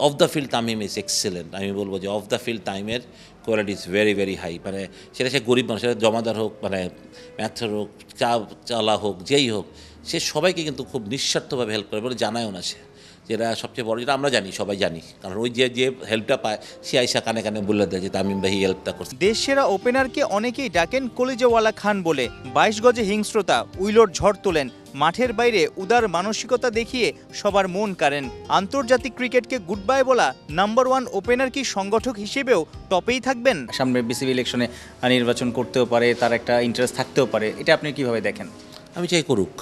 Of the field Tamim is excellent. আমি বলবো যে অফ দ্য ফিল্ড তামিমের quality is very very high. মানে সেটা সে গরিব মানুষ, সেটা জমাদার হোক, মানে ম্যাথর হোক, চালা হোক, যেই হোক, সে সবাইকে কিন্তু খুব নিঃস্বার্থভাবে হেল্প করে বলে জানায়ও না সে। যেটা সবচেয়ে বড়, যেটা আমরা জানি, সবাই জানি, কারণ ওই যে হেল্পটা পায় সে আইসা কানে কানে বলে দেয় যে তামিম ভাই হেল্পটা করছে। দেশসেরা ওপেনারকে অনেকেই ডাকেন কলিজাওয়ালা খান বলে। 22 গজে হিংস্রতা, উইলোর ঝড় তোলেন, মাঠের বাইরে উদার মানসিকতা দেখিয়ে সবার মন কাড়েন। আন্তর্জাতিক ক্রিকেটকে গুড বাই বলা নাম্বার 1 ওপেনার কি সংগঠক হিসেবেও টপেই থাকবেন? সামনে বিসিবি ইলেকশনে নির্বাচন করতেও পারে, তার একটা ইন্টারেস্ট থাকতেও পারে, এটা আপনি কিভাবে দেখেন? আমি চাই করুক,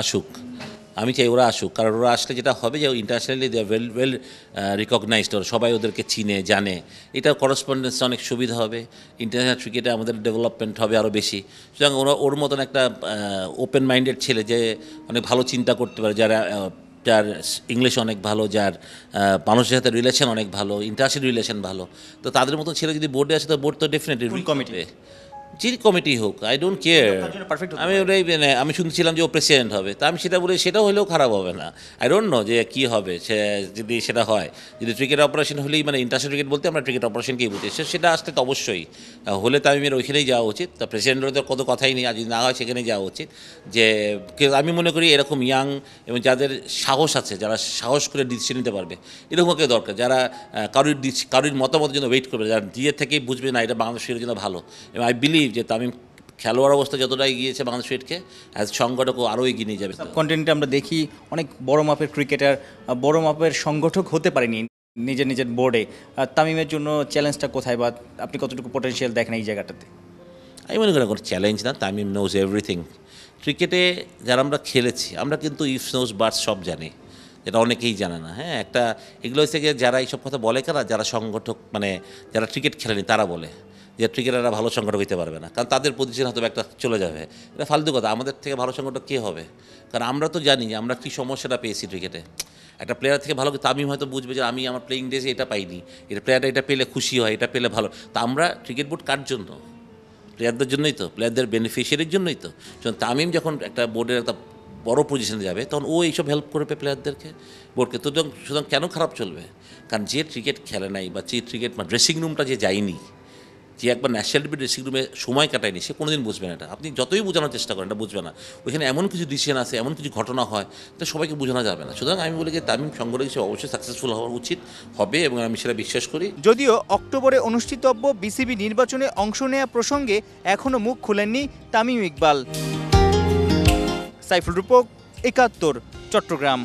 আসুক, আমি চাই ওরা আসুক, কারণ ওরা আসলে যেটা হবে যে internationally they are well recognised, ওরা সবাই ওদেরকে চিনে জানে, এটা করসপন্ডেন্সে অনেক সুবিধা হবে, ইন্টারন্যাশনাল ক্রিকেটে আমাদের ডেভেলপমেন্ট হবে আরও বেশি। সুতরাং ওর মতন একটা ওপেন মাইন্ডেড ছেলে যে অনেক ভালো চিন্তা করতে পারে, যার ইংলিশ অনেক ভালো, যার মানুষের সাথে রিলেশন অনেক ভালো, ইন্টারন্যাশনাল রিলেশন ভালো, তো তাদের মতো ছেলে যদি বোর্ডে আসে তো বোর্ড তো ডেফিনেটলি কমিটি, যে কমিটি হোক, আই ডোন্ট কেয়ার। আমি ওটাই আমি শুনছিলাম যে ও প্রেসিডেন্ট হবে, তা আমি সেটা বলে সেটা হলেও খারাপ হবে না। আই ডোন্ট নো যে কী হবে, সে যদি সেটা হয়, যদি ক্রিকেট অপারেশন হলেই, মানে ইন্টারন্যাশনাল ক্রিকেট বলতে আমরা ক্রিকেট অপারেশনকেই বুঝি, সেটা আসলে তো অবশ্যই হলে তামিমের ওইখানেই যাওয়া উচিত। তা প্রেসিডেন্টের তো কত কথাই নেই, আর যদি না হয় সেখানেই যাওয়া উচিত। যে আমি মনে করি এরকম ইয়াং এবং যাদের সাহস আছে, যারা সাহস করে ডিসিশন নিতে পারবে, এরকমকে দরকার, যারা কারোর মতামতের জন্য ওয়েট করবে, যারা নিজের থেকেই বুঝবে না এটা বাংলাদেশের জন্য ভালো। এবং আই বিলিভ যে তামিম খেলোয়াড় অবস্থা যতটা এগিয়েছে বাংলাদেশ ক্রিকেটকে, অ্যাজ সংগঠকও আরও এগিয়ে নিয়ে যাবে। কন্টেন্টে আমরা দেখি অনেক বড় মাপের ক্রিকেটার বড় মাপের সংগঠক হতে পারেনি নিজের নিজের বোর্ডে। তামিমের জন্য চ্যালেঞ্জটা কোথায়, বা আপনি কতটুকু পটেনশিয়াল দেখেন এই জায়গাটাতে? আমি মনে করি কোনো চ্যালেঞ্জ না, তামিম নোজ এভরিথিং। ক্রিকেটে যারা আমরা খেলেছি, আমরা কিন্তু ইফ নোজ বাটস সব জানি, যেটা অনেকেই জানে না। হ্যাঁ, একটা এগুলো হচ্ছে গিয়ে যারা এইসব কথা বলে, কারা যারা সংগঠক, মানে যারা ক্রিকেট খেলেনি তারা বলে যে ক্রিকেটাররা ভালো সংগঠক হতে পারবে না, কারণ তাদের পজিশন হয়তো একটা চলে যাবে। এটা ফালতু কথা। আমাদের থেকে ভালো সংগঠক কে হবে? কারণ আমরা তো জানি যে আমরা কী সমস্যাটা পেয়েছি ক্রিকেটে। একটা প্লেয়ার থেকে ভালো, তামিম হয়তো বুঝবে যে আমি আমার প্লেয়িং ডেজে এটা পাইনি, এটা প্লেয়ারটা এটা পেলে খুশি হয়, এটা পেলে ভালো। তা আমরা ক্রিকেট বোর্ড কার জন্য? প্লেয়ারদের জন্যই তো, প্লেয়ারদের বেনিফিশিয়ারির জন্যই তো। তামিম যখন একটা বোর্ডের একটা বড় পজিশনে যাবে, তখন ও এইসব হেল্প করবে প্লেয়ারদেরকে, বোর্ডকে। তো সুতরাং কেন খারাপ চলবে? কারণ যে ক্রিকেট খেলে নাই, বা যে ক্রিকেট ড্রেসিং রুমটা যে যায়নি, যে একবার ন্যাশনাল টিমের ড্রেসিং রুমে সময় কাটায়নি, সে কোনোদিন বুঝবে না এটা। আপনি যতই বোঝানোর চেষ্টা করেন, এটা বুঝবে না। ওইখানে এমন কিছু ডিসিশন আছে, এমন কিছু ঘটনা হয়, এটা সবাইকে বোঝানো যাবে না। সুতরাং আমি বলি যে তামিম সংগঠক হিসেবে অবশ্যই সাকসেসফুল হওয়া উচিত, হবে, এবং আমি সেটা বিশ্বাস করি। যদিও অক্টোবরে অনুষ্ঠিতব্য বিসিবি নির্বাচনে অংশ নেওয়া প্রসঙ্গে এখনও মুখ খুলেননি তামিম ইকবাল। সাইফুল রূপক, ৭১, চট্টগ্রাম।